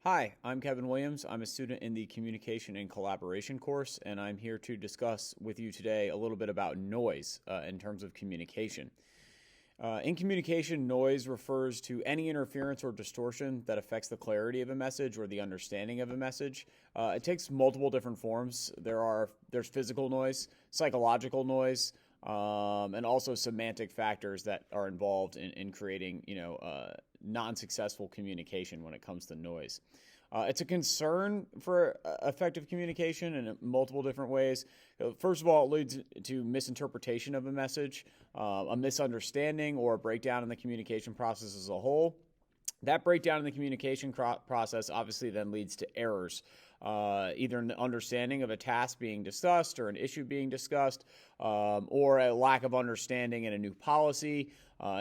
Hi, I'm Kevin Williams. I'm a student in the Communication and Collaboration course, and I'm here to discuss with you today a little bit about noise in terms of communication. In communication, noise refers to any interference or distortion that affects the clarity of a message or the understanding of a message. It takes multiple different forms. There's physical noise, psychological noise, and also semantic factors that are involved in creating, non-successful communication when it comes to noise. It's a concern for effective communication in multiple different ways. First of all, it leads to misinterpretation of a message, a misunderstanding, or a breakdown in the communication process as a whole. That breakdown in the communication process obviously then leads to errors, either an understanding of a task being discussed or an issue being discussed, or a lack of understanding in a new policy.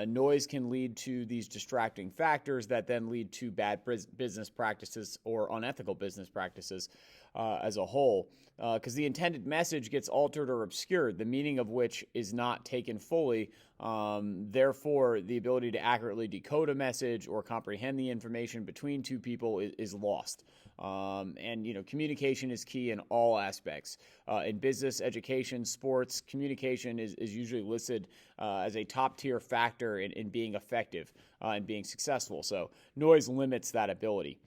Noise can lead to these distracting factors that then lead to bad business practices or unethical business practices as a whole, because the intended message gets altered or obscured, the meaning of which is not taken fully. Therefore, the ability to accurately decode a message or comprehend the information between two people is lost. Communication is key in all aspects. In business, education, sports, communication is usually listed as a top-tier factor in being effective and being successful. So noise limits that ability.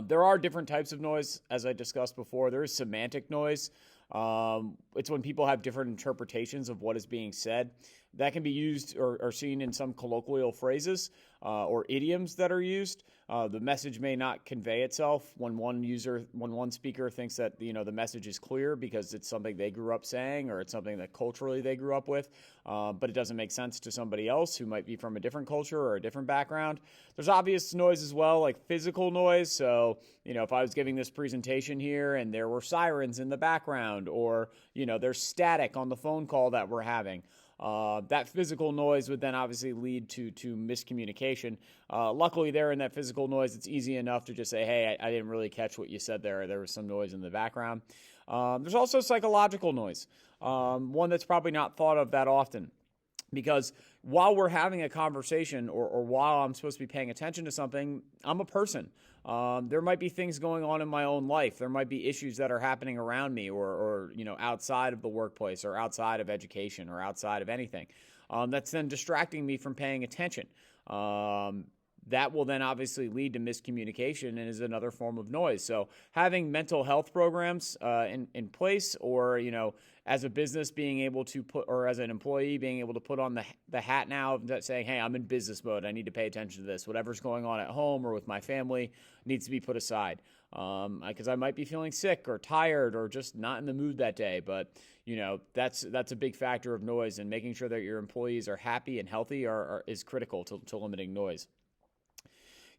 There are different types of noise, as I discussed before. There is semantic noise. It's when people have different interpretations of what is being said. That can be used or seen in some colloquial phrases or idioms that are used. The message may not convey itself when one speaker thinks that the message is clear because it's something they grew up saying or it's something that culturally they grew up with, but it doesn't make sense to somebody else who might be from a different culture or a different background. There's obvious noise as well, like physical noise. So, if I was giving this presentation here and there were sirens in the background or, there's static on the phone call that we're having, that physical noise would then obviously lead to miscommunication. Luckily, there in that physical noise, it's easy enough to just say, hey, I didn't really catch what you said there. There was some noise in the background. There's also psychological noise, one that's probably not thought of that often. Because while we're having a conversation or while I'm supposed to be paying attention to something, I'm a person. There might be things going on in my own life. There might be issues that are happening around me or outside of the workplace or outside of education or outside of anything. That's then distracting me from paying attention. That will then obviously lead to miscommunication and is another form of noise. So having mental health programs in place or, as a business being able to put, or as an employee being able to put on the hat now that saying, hey, I'm in business mode. I need to pay attention to this. Whatever's going on at home or with my family needs to be put aside. Because I might be feeling sick or tired or just not in the mood that day. But, that's a big factor of noise, and making sure that your employees are happy and healthy is critical to limiting noise.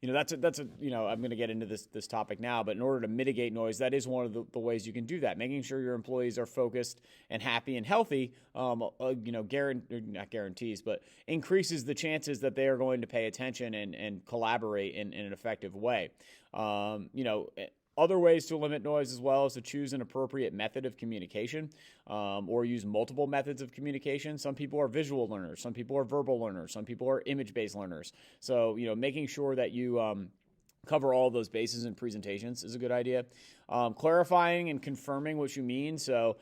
I'm going to get into this topic now, but in order to mitigate noise, that is one of the ways you can do that. Making sure your employees are focused and happy and healthy, not guarantees, but increases the chances that they are going to pay attention and collaborate in an effective way. Other ways to limit noise as well is to choose an appropriate method of communication or use multiple methods of communication. Some people are visual learners. Some people are verbal learners. Some people are image-based learners. So, making sure that you cover all of those bases in presentations is a good idea. Clarifying and confirming what you mean. So,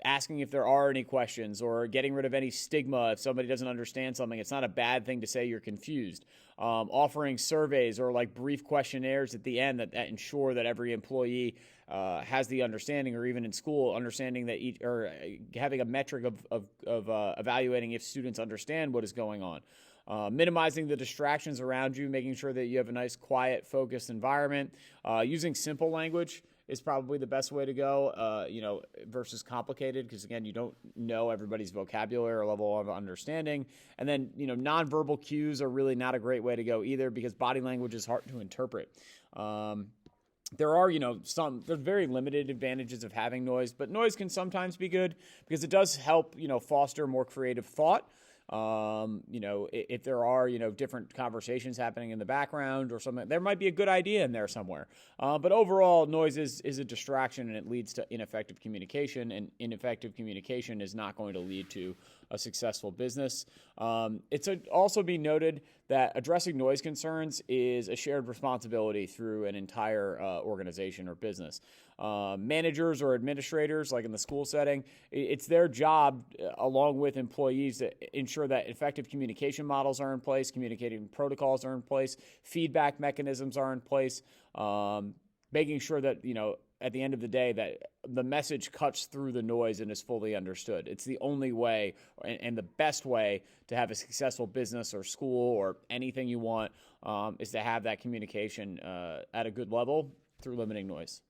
asking if there are any questions or getting rid of any stigma if somebody doesn't understand something. It's not a bad thing to say you're confused. Offering surveys or like brief questionnaires at the end that ensure that every employee has the understanding, or even in school, understanding that having a metric of evaluating if students understand what is going on. Minimizing the distractions around you, making sure that you have a nice, quiet, focused environment. Using simple language is probably the best way to go, versus complicated, because again, you don't know everybody's vocabulary or level of understanding. And then, nonverbal cues are really not a great way to go either, because body language is hard to interpret. There are, there's very limited advantages of having noise, but noise can sometimes be good because it does help, foster more creative thought. If there are, different conversations happening in the background or something, there might be a good idea in there somewhere. But overall, noise is a distraction, and it leads to ineffective communication, and ineffective communication is not going to lead to a successful business. It's also be noted that addressing noise concerns is a shared responsibility through an entire organization or business. Managers or administrators, like in the school setting, it's their job, along with employees, to ensure that effective communication models are in place, communicating protocols are in place, feedback mechanisms are in place, making sure that, at the end of the day, that the message cuts through the noise and is fully understood. It's the only way and the best way to have a successful business or school or anything you want, is to have that communication at a good level through limiting noise.